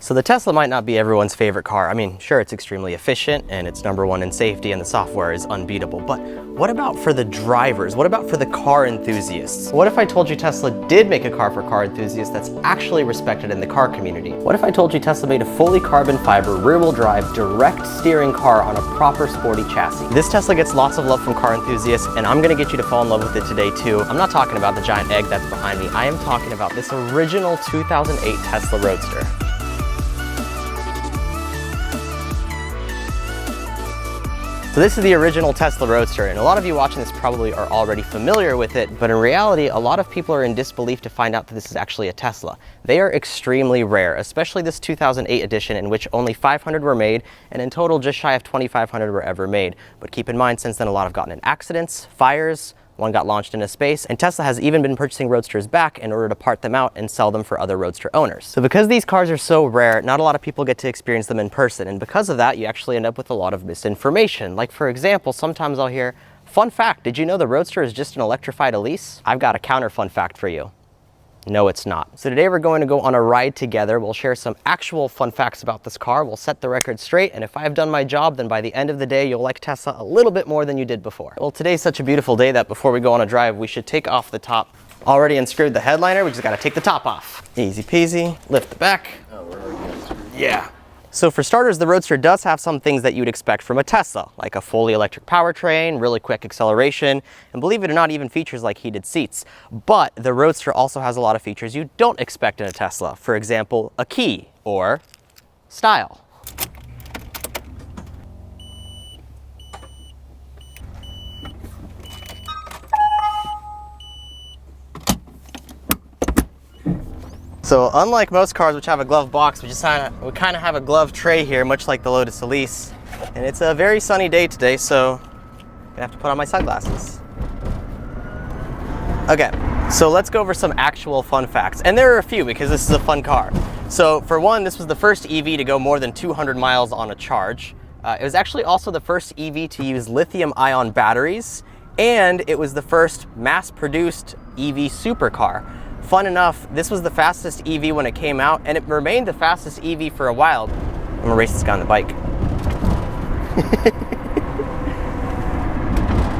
So the Tesla might not be everyone's favorite car. I mean, sure, it's extremely efficient and it's #1 in safety and the software is unbeatable, but what about for the drivers? What about for the car enthusiasts? What if I told you Tesla did make a car for car enthusiasts that's actually respected in the car community? What if I told you Tesla made a fully carbon fiber, rear-wheel drive, direct steering car on a proper sporty chassis? This Tesla gets lots of love from car enthusiasts, and I'm gonna get you to fall in love with it today too. I'm not talking about the giant egg that's behind me. I am talking about this original 2008 Tesla Roadster. So this is the original Tesla Roadster, and a lot of you watching this probably are already familiar with it, but in reality, a lot of people are in disbelief to find out that this is actually a Tesla. They are extremely rare, especially this 2008 edition in which only 500 were made, and in total just shy of 2,500 were ever made. But keep in mind, since then a lot have gotten in accidents, fires, one got launched into space, and Tesla has even been purchasing Roadsters back in order to part them out and sell them for other Roadster owners. So because these cars are so rare, not a lot of people get to experience them in person, and because of that, you actually end up with a lot of misinformation. Like for example, sometimes I'll hear, fun fact, did you know the Roadster is just an electrified Elise? I've got a counter fun fact for you. No, it's not. So today we're going to go on a ride together. We'll share some actual fun facts about this car. We'll set the record straight. And if I've done my job, then by the end of the day, you'll like Tesla a little bit more than you did before. Well, today's such a beautiful day that before we go on a drive, we should take off the top. Already unscrewed the headliner. We just got to take the top off. Easy peasy. Lift the back. Oh, we're already unscrewed. Yeah. So for starters, the Roadster does have some things that you'd expect from a Tesla, like a fully electric powertrain, really quick acceleration, and believe it or not, even features like heated seats. But the Roadster also has a lot of features you don't expect in a Tesla. For example, a key or style. So unlike most cars which have a glove box, we kind of have a glove tray here, much like the Lotus Elise. And it's a very sunny day today, so I'm gonna have to put on my sunglasses. Okay, so let's go over some actual fun facts. And there are a few because this is a fun car. So for one, this was the first EV to go more than 200 miles on a charge. It was actually also the first EV to use lithium-ion batteries, and it was the first mass-produced EV supercar. Fun enough, this was the fastest EV when it came out, and it remained the fastest EV for a while. I'm gonna race this guy on the bike.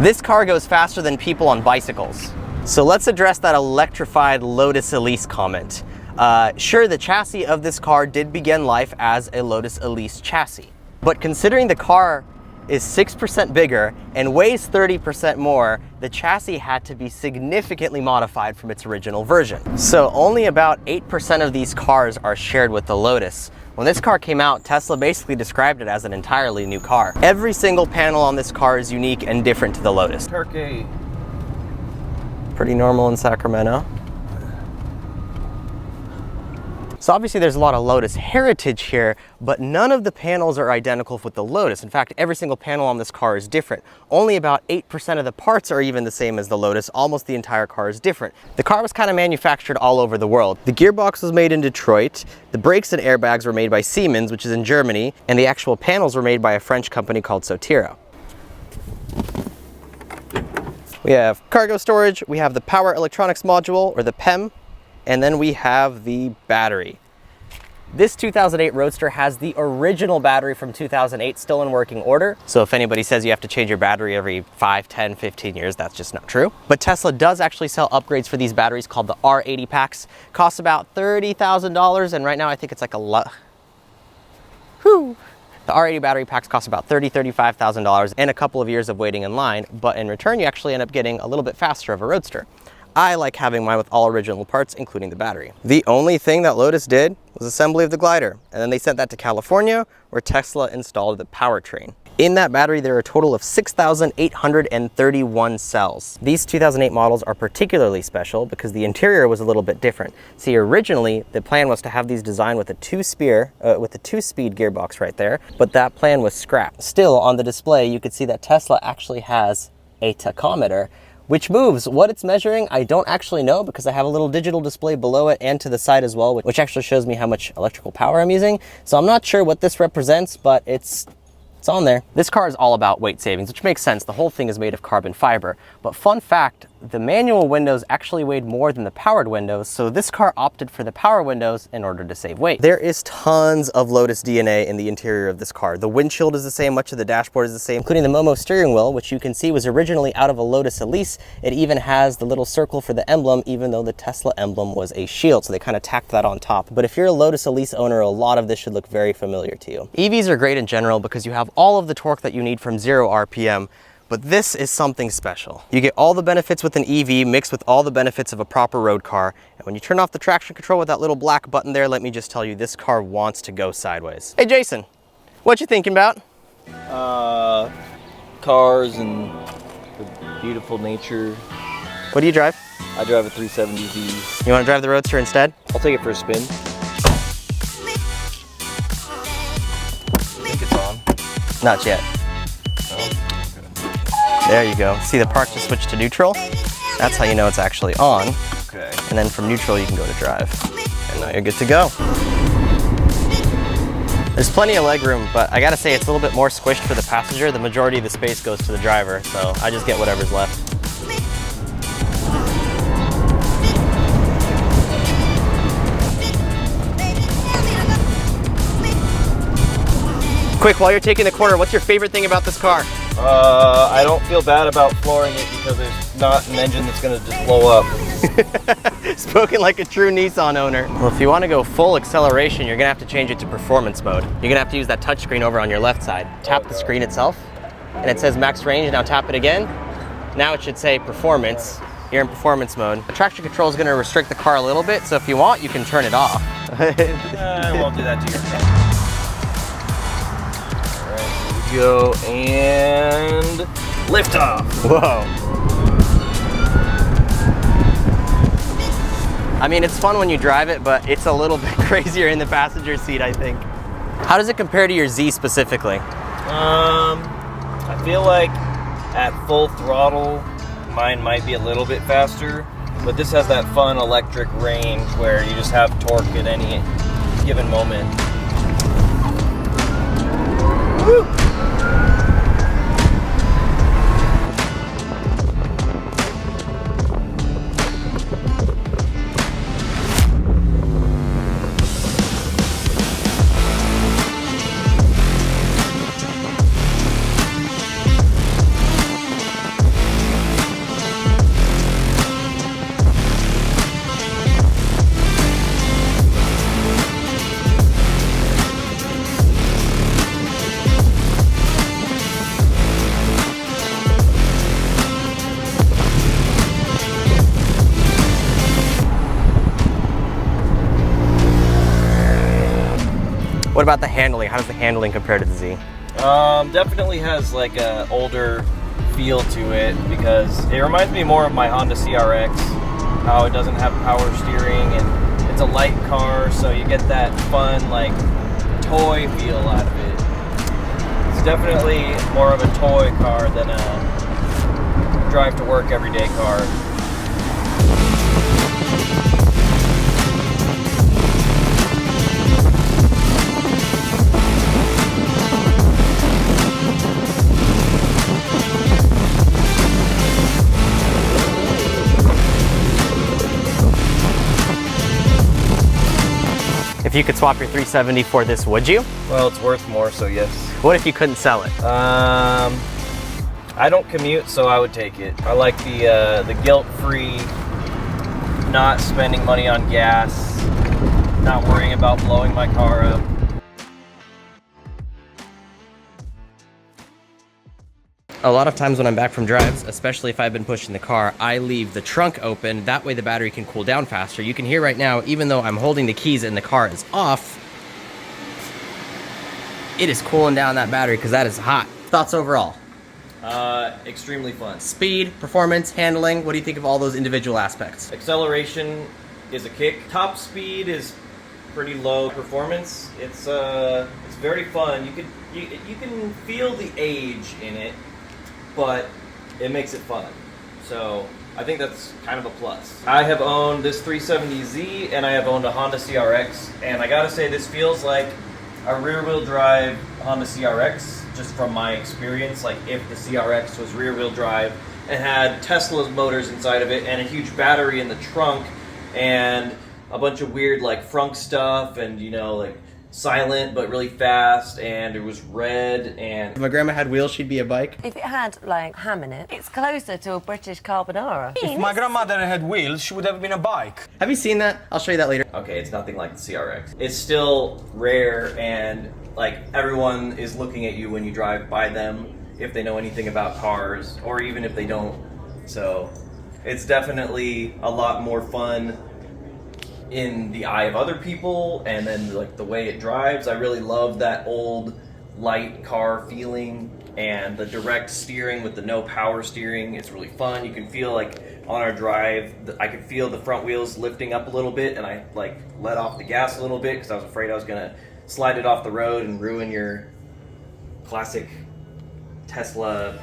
This car goes faster than people on bicycles. So let's address that electrified Lotus Elise comment. Sure, the chassis of this car did begin life as a Lotus Elise chassis, but considering the car is 6% bigger and weighs 30% more, the chassis had to be significantly modified from its original version. So only about 8% of these cars are shared with the Lotus. When this car came out, Tesla basically described it as an entirely new car. Every single panel on this car is unique and different to the Lotus. Turkey. Pretty normal in Sacramento. So obviously there's a lot of Lotus heritage here, but none of the panels are identical with the Lotus. In fact, every single panel on this car is different. Only about 8% of the parts are even the same as the Lotus. Almost the entire car is different. The car was kind of manufactured all over the world. The gearbox was made in Detroit, the brakes and airbags were made by Siemens, which is in Germany, and the actual panels were made by a French company called Sotero. We have cargo storage, we have the power electronics module, or the PEM, and then we have the battery. This 2008 Roadster has the original battery from 2008 still in working order. So if anybody says you have to change your battery every 5, 10, 15 years, that's just not true. But Tesla does actually sell upgrades for these batteries called the R80 packs. Costs about $30,000, and right now I think it's like a lot. Whew. The R80 battery packs cost about $30,000, $35,000 and a couple of years of waiting in line, but in return you actually end up getting a little bit faster of a Roadster. I like having mine with all original parts, including the battery. The only thing that Lotus did was assembly of the glider, and then they sent that to California, where Tesla installed the powertrain. In that battery, there are a total of 6,831 cells. These 2008 models are particularly special because the interior was a little bit different. See, originally, the plan was to have these designed with a two-speed gearbox right there, but that plan was scrapped. Still, on the display, you could see that Tesla actually has a tachometer, which moves. What it's measuring, I don't actually know because I have a little digital display below it and to the side as well, which actually shows me how much electrical power I'm using. So I'm not sure what this represents, but it's on there. This car is all about weight savings, which makes sense. The whole thing is made of carbon fiber. But fun fact, the manual windows actually weighed more than the powered windows, so this car opted for the power windows in order to save weight. There is tons of Lotus DNA in the interior of this car. The windshield is the same, much of the dashboard is the same, including the Momo steering wheel, which you can see was originally out of a Lotus Elise. It even has the little circle for the emblem, even though the Tesla emblem was a shield, so they kind of tacked that on top. But if you're a Lotus Elise owner, a lot of this should look very familiar to you. EVs are great in general because you have all of the torque that you need from 0 RPM, but this is something special. You get all the benefits with an EV mixed with all the benefits of a proper road car. And when you turn off the traction control with that little black button there, let me just tell you, this car wants to go sideways. Hey Jason, what you thinking about? Cars and the beautiful nature. What do you drive? I drive a 370Z. You want to drive the Roadster instead? I'll take it for a spin. I think it's on. Not yet. There you go. See the park just switched to neutral? That's how you know it's actually on. Okay. And then from neutral, you can go to drive. And now you're good to go. There's plenty of legroom, but I gotta say it's a little bit more squished for the passenger. The majority of the space goes to the driver, so I just get whatever's left. Quick, while you're taking the corner, what's your favorite thing about this car? I don't feel bad about flooring it because there's not an engine that's gonna just blow up. Spoken like a true Nissan owner. Well, if you want to go full acceleration, you're gonna have to change it to performance mode. You're gonna have to use that touchscreen over on your left side. Tap the screen itself, and it says max range. Now tap it again. Now it should say performance. You're in performance mode. The traction control is gonna restrict the car a little bit, so if you want, you can turn it off. I won't do that to your car. Go and lift off. Whoa. I mean, it's fun when you drive it, but it's a little bit crazier in the passenger seat, I think. How does it compare to your Z specifically? I feel like at full throttle, mine might be a little bit faster, but this has that fun electric range where you just have torque at any given moment. Woo! What about the handling? How does the handling compare to the Z? Definitely has like a older feel to it because it reminds me more of my Honda CRX, how it doesn't have power steering and it's a light car, so you get that fun like toy feel out of it. It's definitely more of a toy car than a drive to work everyday car. If you could swap your 370 for this, would you? Well, it's worth more, so yes. What if you couldn't sell it? I don't commute, so I would take it. I like the guilt-free, not spending money on gas, not worrying about blowing my car up. A lot of times when I'm back from drives, especially if I've been pushing the car, I leave the trunk open. That way the battery can cool down faster. You can hear right now, even though I'm holding the keys and the car is off, it is cooling down that battery because that is hot. Thoughts overall? Extremely fun. Speed, performance, handling, what do you think of all those individual aspects? Acceleration is a kick. Top speed is pretty low. Performance, it's very fun. You can feel the age in it, but it makes it fun. So I think that's kind of a plus. I have owned this 370Z and I have owned a Honda CRX, and I gotta say this feels like a rear-wheel drive Honda CRX, just from my experience. Like if the CRX was rear-wheel drive and had Tesla's motors inside of it and a huge battery in the trunk and a bunch of weird like frunk stuff and like silent but really fast, and it was red. And If my grandma had wheels, she'd be a bike. If it had like ham in it, it's closer to a British carbonara. If my grandmother had wheels, she would have been a bike. Have you seen that? I'll show you that later. okay, it's nothing like the CRX. It's still rare, and like everyone is looking at you when you drive by them if they know anything about cars, or even if they don't. So it's definitely a lot more fun in the eye of other people, and then like the way it drives. I really love that old light car feeling, and the direct steering with the no power steering. It's really fun. You can feel like on our drive, I could feel the front wheels lifting up a little bit, and I like let off the gas a little bit because I was afraid I was gonna slide it off the road and ruin your classic Tesla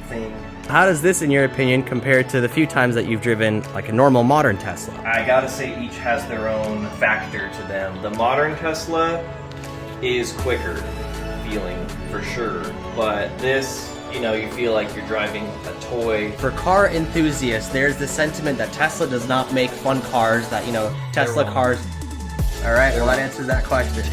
thing. How does this, in your opinion, compare to the few times that you've driven like a normal modern Tesla? I gotta say, each has their own factor to them. The modern Tesla is quicker feeling for sure, but this, you feel like you're driving a toy. For car enthusiasts, there's the sentiment that Tesla does not make fun cars, that, Tesla wrong. cars... Alright, well that answers that question.